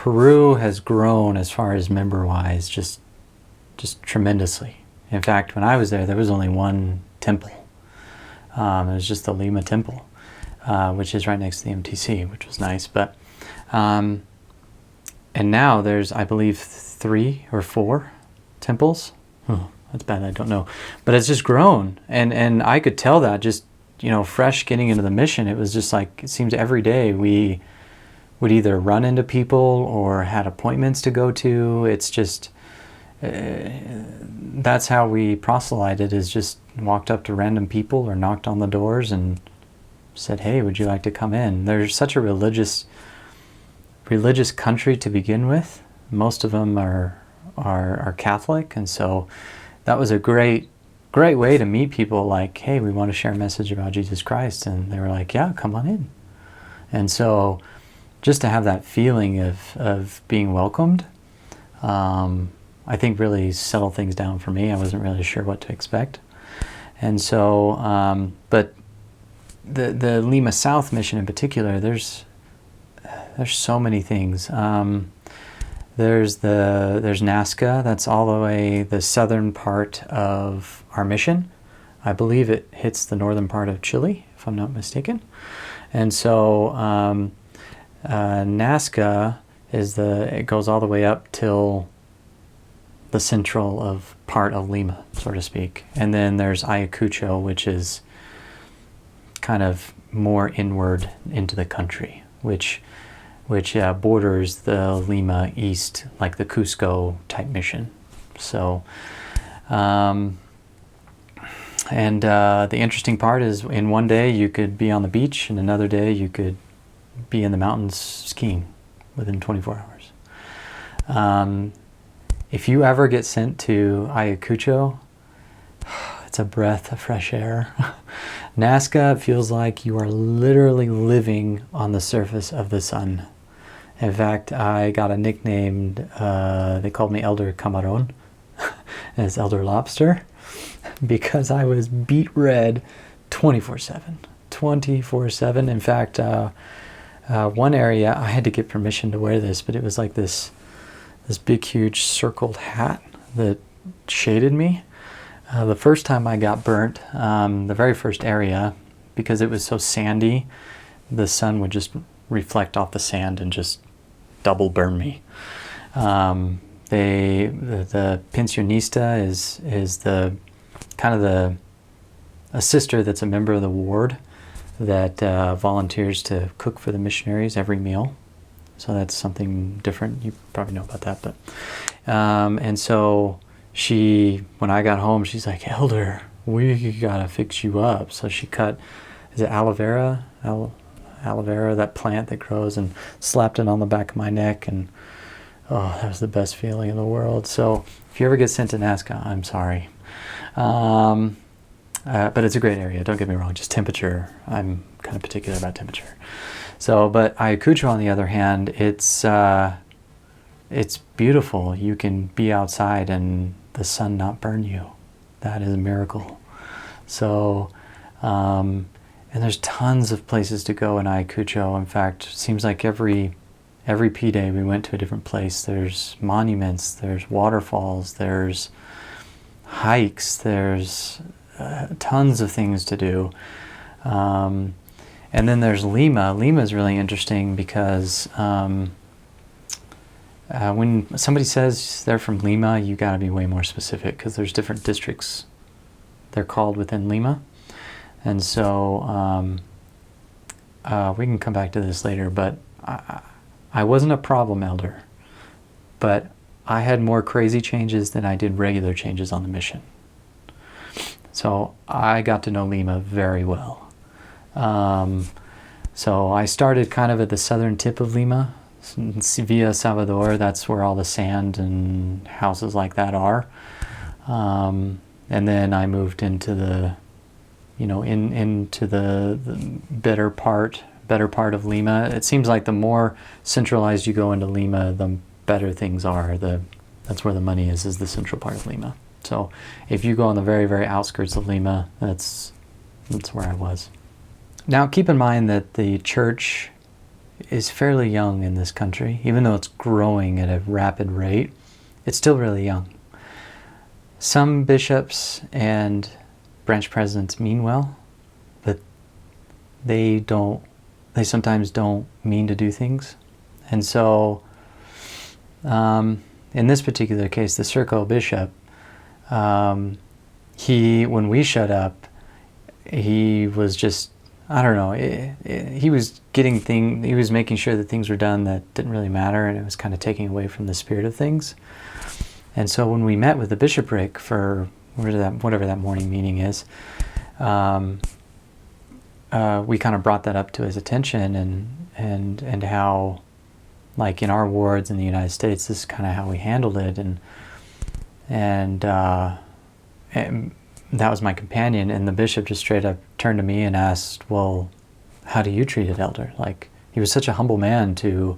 Peru has grown as far as member-wise, just tremendously. In fact, when I was there was only one temple. It was just the Lima Temple, which is right next to the MTC, which was nice. But and now there's, I believe, 3 or 4 temples. Oh, that's bad, I don't know. But it's just grown. And I could tell that just, fresh getting into the mission. It was just like, it seems every day we would either run into people or had appointments to go to. It's just, that's how we proselyted, is just walked up to random people or knocked on the doors and said, hey, would you like to come in? There's such a religious country to begin with. Most of them are Catholic, and so that was a great way to meet people. Like, hey, we want to share a message about Jesus Christ, and they were like, yeah, come on in. And so just to have that feeling of being welcomed, I think really settled things down for me. I wasn't really sure what to expect. And so, but the Lima South mission in particular, there's so many things. There's Nazca. That's all the way the southern part of our mission. I believe it hits the northern part of Chile, if I'm not mistaken. And so Nazca it goes all the way up till the central part of Lima, so to speak. And then there's Ayacucho, which is kind of more inward into the country, which borders the Lima East, like the Cusco type mission. So, and the interesting part is, in one day you could be on the beach, and another day you could be in the mountains skiing within 24 hours. If you ever get sent to Ayacucho, it's a breath of fresh air. Nazca feels like you are literally living on the surface of the sun. In fact, I got a nickname, they called me Elder Camarón, as Elder Lobster, because I was beet red 24/7. 24/7. In fact, one area, I had to get permission to wear this, but it was like this big, huge circled hat that shaded me. The first time I got burnt, the very first area, because it was so sandy, the sun would just reflect off the sand and just double burn me. The pensionista is the kind of a sister that's a member of the ward that volunteers to cook for the missionaries every meal. So that's something different. You probably know about that, but and so when I got home, she's like, Elder, we gotta fix you up. So she cut, is it aloe vera? Aloe vera, that plant that grows, and slapped it on the back of my neck, and oh, that was the best feeling in the world. So if you ever get sent to Nazca, I'm sorry. But it's a great area, don't get me wrong, just temperature. I'm kind of particular about temperature. So, but Ayacucho, on the other hand, it's beautiful. You can be outside and the sun not burn you. That is a miracle. So, and there's tons of places to go in Ayacucho. In fact, it seems like every P day we went to a different place. There's monuments, there's waterfalls, there's hikes, there's tons of things to do. And then there's Lima. Lima is really interesting because when somebody says they're from Lima, you got to be way more specific, because there's different districts they're called within Lima. And so we can come back to this later, but I wasn't a problem elder, but I had more crazy changes than I did regular changes on the mission. So I got to know Lima very well. So I started kind of at the southern tip of Lima, Villa Salvador. That's where all the sand and houses like that are. And then I moved into the, into the better part of Lima. It seems like the more centralized you go into Lima, the better things are. That's where the money is the central part of Lima. So if you go on the very, very outskirts of Lima, that's where I was. Now keep in mind that the church is fairly young in this country. Even though it's growing at a rapid rate, it's still really young. Some bishops and branch presidents mean well, but they sometimes don't mean to do things. And so in this particular case, the Circle bishop, when we showed up, he was just, I don't know, he was making sure that things were done that didn't really matter, and it was kind of taking away from the spirit of things. And so when we met with the bishopric for whatever that morning meeting is, we kind of brought that up to his attention, and how, like in our wards in the United States, this is kind of how we handled it, and that was my companion, and the bishop just straight up turned to me and asked, well, how do you treat it, elder? Like, he was such a humble man to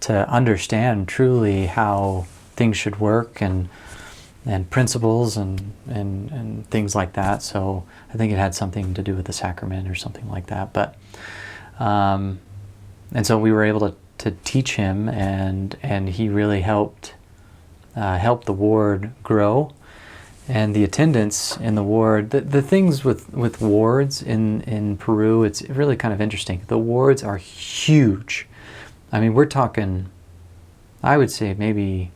understand truly how things should work, and principles and things like that. So I think it had something to do with the sacrament or something like that. But and so we were able to teach him, and he really helped the ward grow. And the attendance in the ward, the things with wards in Peru, it's really kind of interesting. The wards are huge. I mean, we're talking, I would say maybe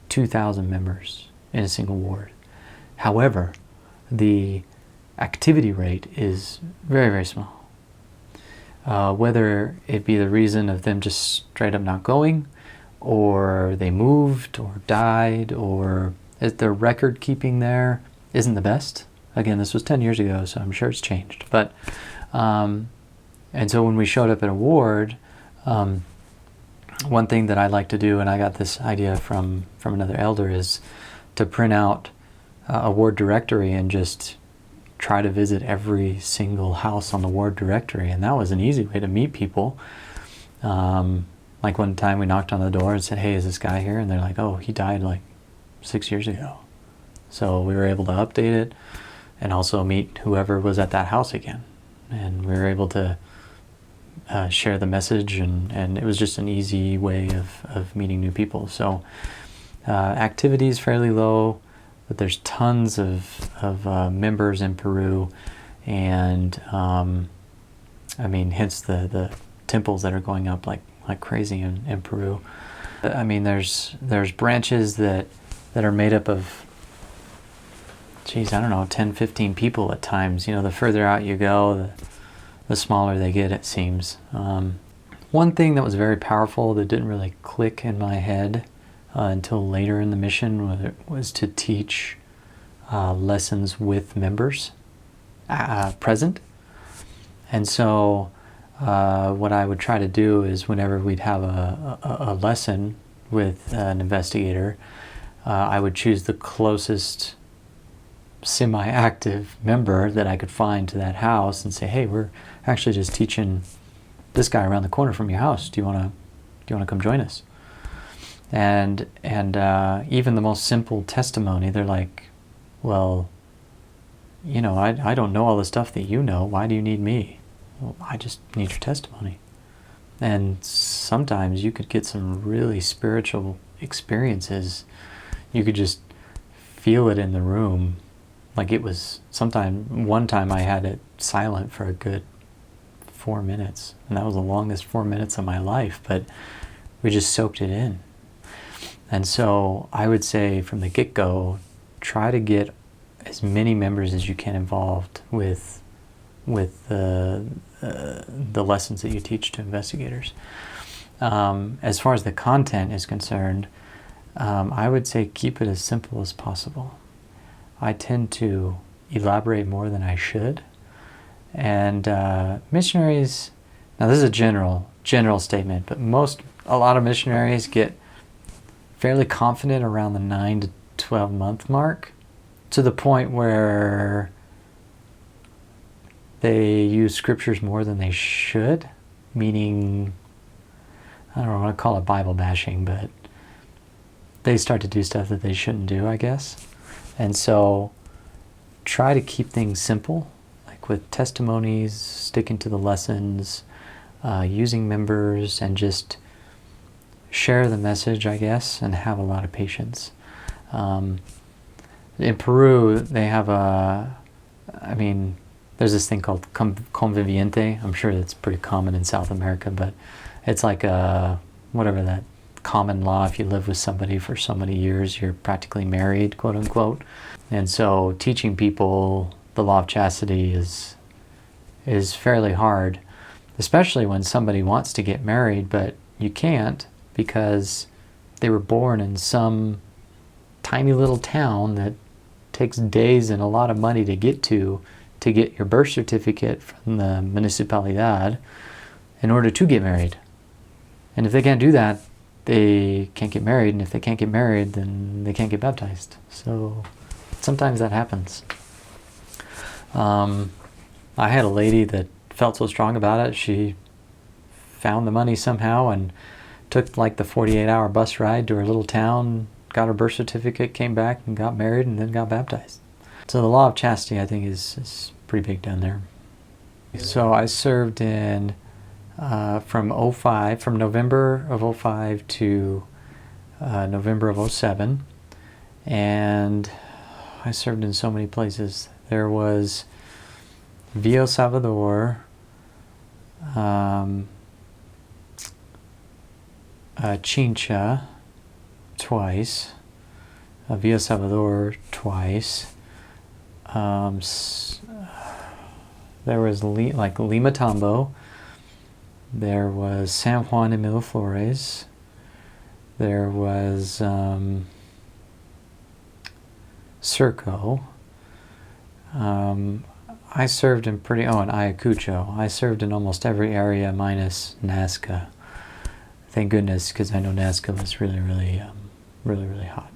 2,000 members in a single ward. However, the activity rate is very, very small. Whether it be the reason of them just straight up not going, or they moved or died, or their record keeping there isn't the best. Again, this was 10 years ago, so I'm sure it's changed. But and so when we showed up at a ward, one thing that I like to do, and I got this idea from another elder, is to print out a ward directory and just try to visit every single house on the ward directory. And that was an easy way to meet people. Like one time we knocked on the door and said, hey, is this guy here? And they're like, oh, he died like 6 years ago. So we were able to update it and also meet whoever was at that house again. And we were able to share the message, and it was just an easy way of meeting new people. So activity is fairly low, but there's tons of members in Peru, and I mean, hence the temples that are going up like crazy in Peru. I mean, there's branches that are made up of, geez, I don't know, 10, 15 people at times. You know, the further out you go, the smaller they get, it seems. One thing that was very powerful that didn't really click in my head until later in the mission was to teach lessons with members present. And so what I would try to do is whenever we'd have a lesson with an investigator, I would choose the closest semi-active member that I could find to that house and say, hey, we're actually just teaching this guy around the corner from your house. Do you want to come join us? And even the most simple testimony, they're like, well, you know, I don't know all the stuff that you know. Why do you need me? Well, I just need your testimony. And sometimes you could get some really spiritual experiences. You could just feel it in the room. Like it was one time I had it silent for a good 4 minutes, and that was the longest 4 minutes of my life, but we just soaked it in. And so I would say from the get-go, try to get as many members as you can involved with the lessons that you teach to investigators. As far as the content is concerned, I would say keep it as simple as possible. I tend to elaborate more than I should. And missionaries, now this is a general statement, but a lot of missionaries get fairly confident around the 9 to 12 month mark, to the point where they use scriptures more than they should, meaning, I don't want to call it Bible bashing, but they start to do stuff that they shouldn't do, I guess. And so try to keep things simple, like with testimonies, sticking to the lessons, using members, and just share the message, I guess, and have a lot of patience. In Peru, they have there's this thing called conviviente. I'm sure that's pretty common in South America, but it's like whatever that common law. If you live with somebody for so many years, you're practically married, quote unquote. And so teaching people the law of chastity is fairly hard, especially when somebody wants to get married, but you can't because they were born in some tiny little town that takes days and a lot of money to get your birth certificate from the municipalidad in order to get married. And if they can't do that, they can't get married, and if they can't get married, then they can't get baptized. So sometimes that happens. I had a lady that felt so strong about it, she found the money somehow and took like the 48-hour bus ride to her little town, got her birth certificate, came back and got married, and then got baptized. So the law of chastity, I think, is pretty big down there. So I served in from November of 05 to November of 07, and I served in so many places. There was Villa Salvador, Chincha twice, Villa Salvador twice. There was Lima Tambo. There was San Juan de Miraflores. There was Surco. I served in in Ayacucho. I served in almost every area minus Nazca. Thank goodness, because I know Nazca was really, really hot.